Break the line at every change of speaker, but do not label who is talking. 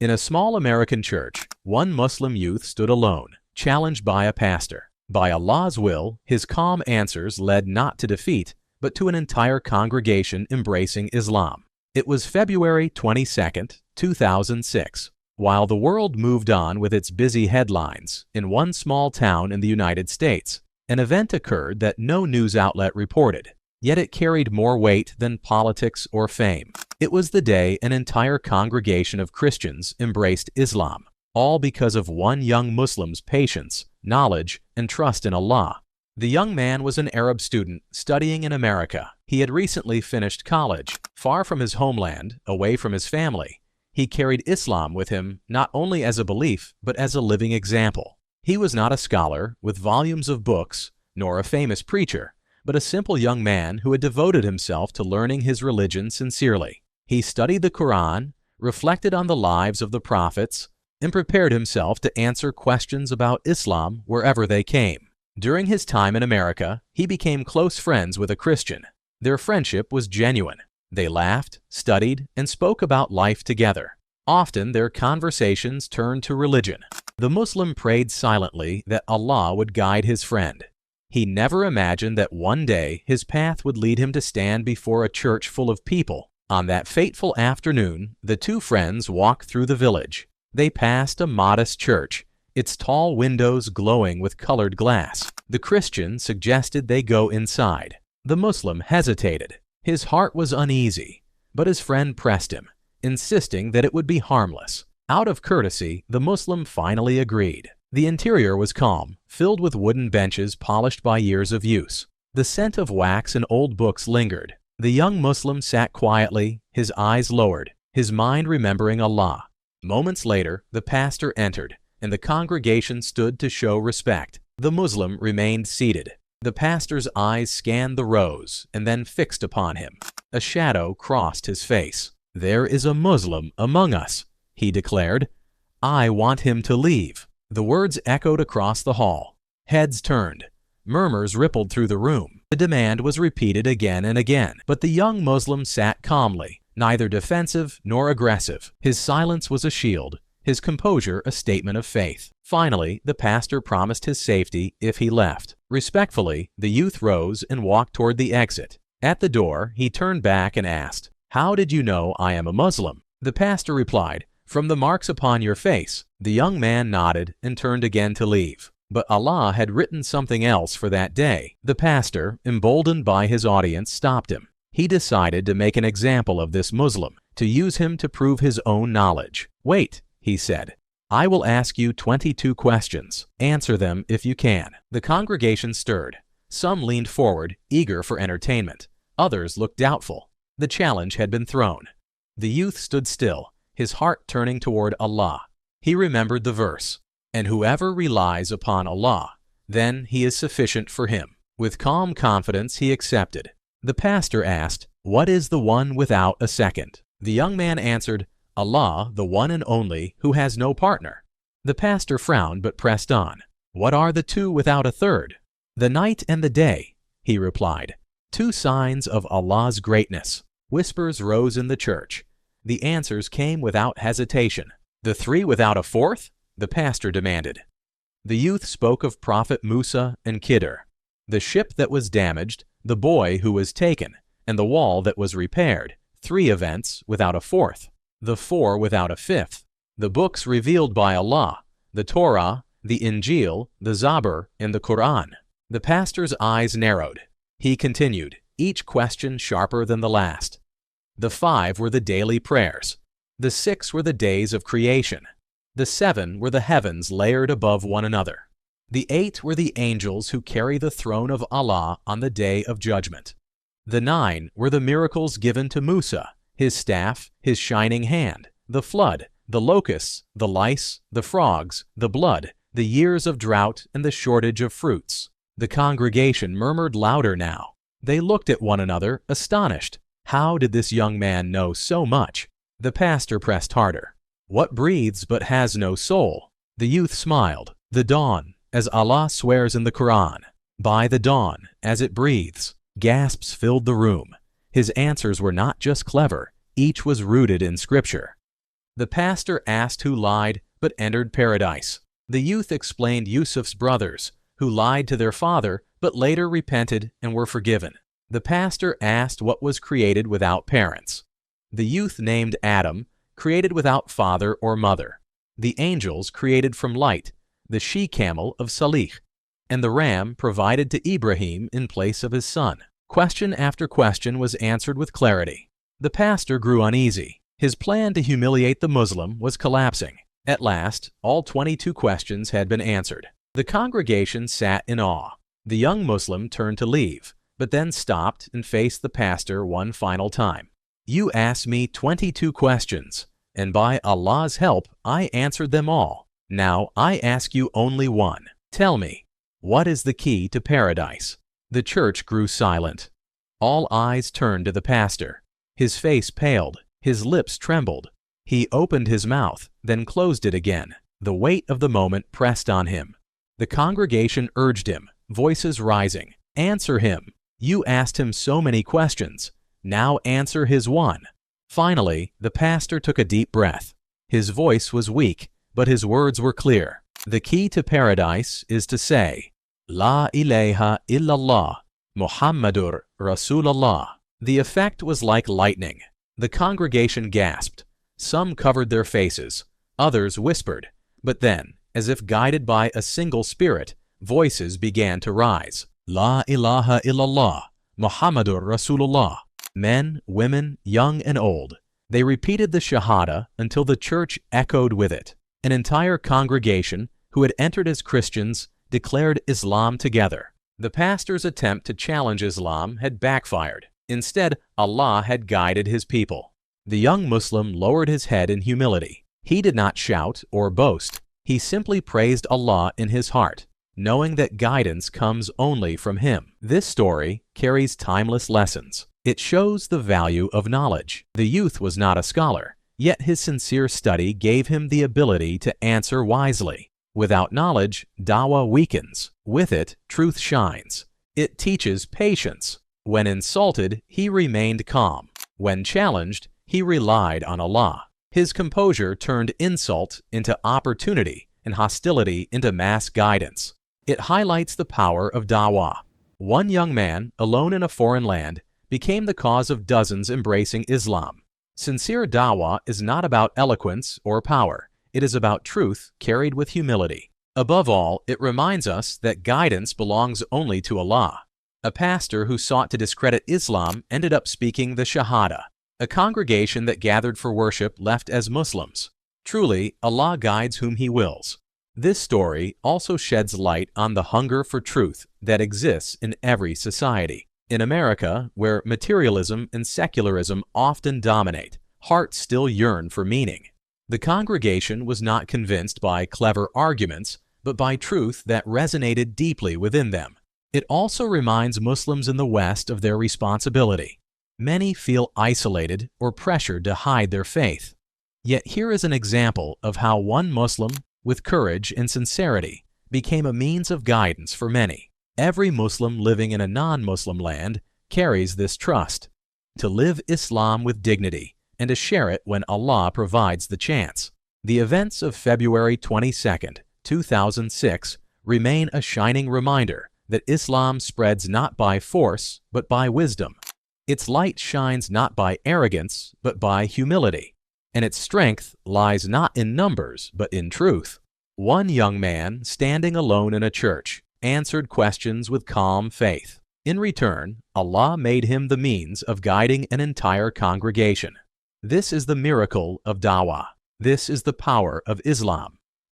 In a small American church, one Muslim youth stood alone, challenged by a pastor. By Allah's will, his calm answers led not to defeat, but to an entire congregation embracing Islam. It was February 22, 2006. While the world moved on with its busy headlines, in one small town in the United States, an event occurred that no news outlet reported, yet it carried more weight than politics or fame. It was the day an entire congregation of Christians embraced Islam, all because of one young Muslim's patience, knowledge, and trust in Allah. The young man was an Arab student studying in America. He had recently finished college. Far from his homeland, away from his family, he carried Islam with him not only as a belief, but as a living example. He was not a scholar with volumes of books, nor a famous preacher, but a simple young man who had devoted himself to learning his religion sincerely. He studied the Quran, reflected on the lives of the prophets, and prepared himself to answer questions about Islam wherever they came. During his time in America, he became close friends with a Christian. Their friendship was genuine. They laughed, studied, and spoke about life together. Often their conversations turned to religion. The Muslim prayed silently that Allah would guide his friend. He never imagined that one day his path would lead him to stand before a church full of people. On that fateful afternoon, the two friends walked through the village. They passed a modest church, its tall windows glowing with colored glass. The Christian suggested they go inside. The Muslim hesitated. His heart was uneasy, but his friend pressed him, insisting that it would be harmless. Out of courtesy, the Muslim finally agreed. The interior was calm, filled with wooden benches polished by years of use. The scent of wax and old books lingered. The young Muslim sat quietly, his eyes lowered, his mind remembering Allah. Moments later, the pastor entered, and the congregation stood to show respect. The Muslim remained seated. The pastor's eyes scanned the rows and then fixed upon him. A shadow crossed his face. "There is a Muslim among us," he declared. "I want him to leave." The words echoed across the hall. Heads turned. Murmurs rippled through the room. The demand was repeated again and again, but the young Muslim sat calmly, neither defensive nor aggressive. His silence was a shield, his composure a statement of faith. Finally, the pastor promised his safety if he left. Respectfully, the youth rose and walked toward the exit. At the door, he turned back and asked, "How did you know I am a Muslim?" The pastor replied, "From the marks upon your face." The young man nodded and turned again to leave. But Allah had written something else for that day. The pastor, emboldened by his audience, stopped him. He decided to make an example of this Muslim, to use him to prove his own knowledge. "Wait," he said. "I will ask you 22 questions. Answer them if you can." The congregation stirred. Some leaned forward, eager for entertainment. Others looked doubtful. The challenge had been thrown. The youth stood still, his heart turning toward Allah. He remembered the verse, "And whoever relies upon Allah, then He is sufficient for him." With calm confidence he accepted. The pastor asked, "What is the one without a second?" The young man answered, "Allah, the one and only, who has no partner." The pastor frowned but pressed on. "What are the two without a third?" "The night and the day," he replied. "Two signs of Allah's greatness." Whispers rose in the church. The answers came without hesitation. "The three without a fourth?" the pastor demanded. The youth spoke of Prophet Musa and Khidr, the ship that was damaged, the boy who was taken, and the wall that was repaired. Three events without a fourth. The four without a fifth. The books revealed by Allah, the Torah, the Injil, the Zabur, and the Quran. The pastor's eyes narrowed. He continued, each question sharper than the last. The 5 were the daily prayers. The 6 were the days of creation. The 7 were the heavens layered above one another. The 8 were the angels who carry the throne of Allah on the day of judgment. The 9 were the miracles given to Musa, his staff, his shining hand, the flood, the locusts, the lice, the frogs, the blood, the years of drought, and the shortage of fruits. The congregation murmured louder now. They looked at one another, astonished. How did this young man know so much? The pastor pressed harder. "What breathes but has no soul?" The youth smiled. "The dawn, as Allah swears in the Quran. By the dawn, as it breathes." Gasps filled the room. His answers were not just clever. Each was rooted in Scripture. The pastor asked who lied but entered paradise. The youth explained Yusuf's brothers, who lied to their father but later repented and were forgiven. The pastor asked what was created without parents. The youth named Adam, created without father or mother. The angels created from light, the she-camel of Salih, and the ram provided to Ibrahim in place of his son. Question after question was answered with clarity. The pastor grew uneasy. His plan to humiliate the Muslim was collapsing. At last, all 22 questions had been answered. The congregation sat in awe. The young Muslim turned to leave, but then stopped and faced the pastor one final time. "You asked me 22 questions, and by Allah's help, I answered them all. Now I ask you only one. Tell me, what is the key to paradise?" The church grew silent. All eyes turned to the pastor. His face paled. His lips trembled. He opened his mouth, then closed it again. The weight of the moment pressed on him. The congregation urged him, voices rising, "Answer him. You asked him so many questions. Now answer his one." Finally, the pastor took a deep breath. His voice was weak, but his words were clear. The key to paradise is to say, "La ilaha illallah, Muhammadur Rasulullah." The effect was like lightning. The congregation gasped. Some covered their faces. Others whispered. But then, as if guided by a single spirit, voices began to rise. "La ilaha illallah, Muhammadur Rasulullah." Men, women, young and old. They repeated the Shahada until the church echoed with it. An entire congregation, who had entered as Christians, declared Islam together. The pastor's attempt to challenge Islam had backfired. Instead, Allah had guided his people. The young Muslim lowered his head in humility. He did not shout or boast. He simply praised Allah in his heart, knowing that guidance comes only from Him. This story carries timeless lessons. It shows the value of knowledge. The youth was not a scholar, yet his sincere study gave him the ability to answer wisely. Without knowledge, dawah weakens. With it, truth shines. It teaches patience. When insulted, he remained calm. When challenged, he relied on Allah. His composure turned insult into opportunity and hostility into mass guidance. It highlights the power of dawah. One young man, alone in a foreign land, became the cause of dozens embracing Islam. Sincere dawah is not about eloquence or power. It is about truth carried with humility. Above all, it reminds us that guidance belongs only to Allah. A pastor who sought to discredit Islam ended up speaking the Shahada. A congregation that gathered for worship left as Muslims. Truly, Allah guides whom He wills. This story also sheds light on the hunger for truth that exists in every society. In America, where materialism and secularism often dominate, hearts still yearn for meaning. The congregation was not convinced by clever arguments, but by truth that resonated deeply within them. It also reminds Muslims in the West of their responsibility. Many feel isolated or pressured to hide their faith. Yet here is an example of how one Muslim, with courage and sincerity, became a means of guidance for many. Every Muslim living in a non-Muslim land carries this trust, to live Islam with dignity and to share it when Allah provides the chance. The events of February 22, 2006 remain a shining reminder that Islam spreads not by force but by wisdom. Its light shines not by arrogance but by humility, and its strength lies not in numbers but in truth. One young man, standing alone in a church, answered questions with calm faith. In return, Allah made him the means of guiding an entire congregation. This is the miracle of dawah. This is the power of Islam.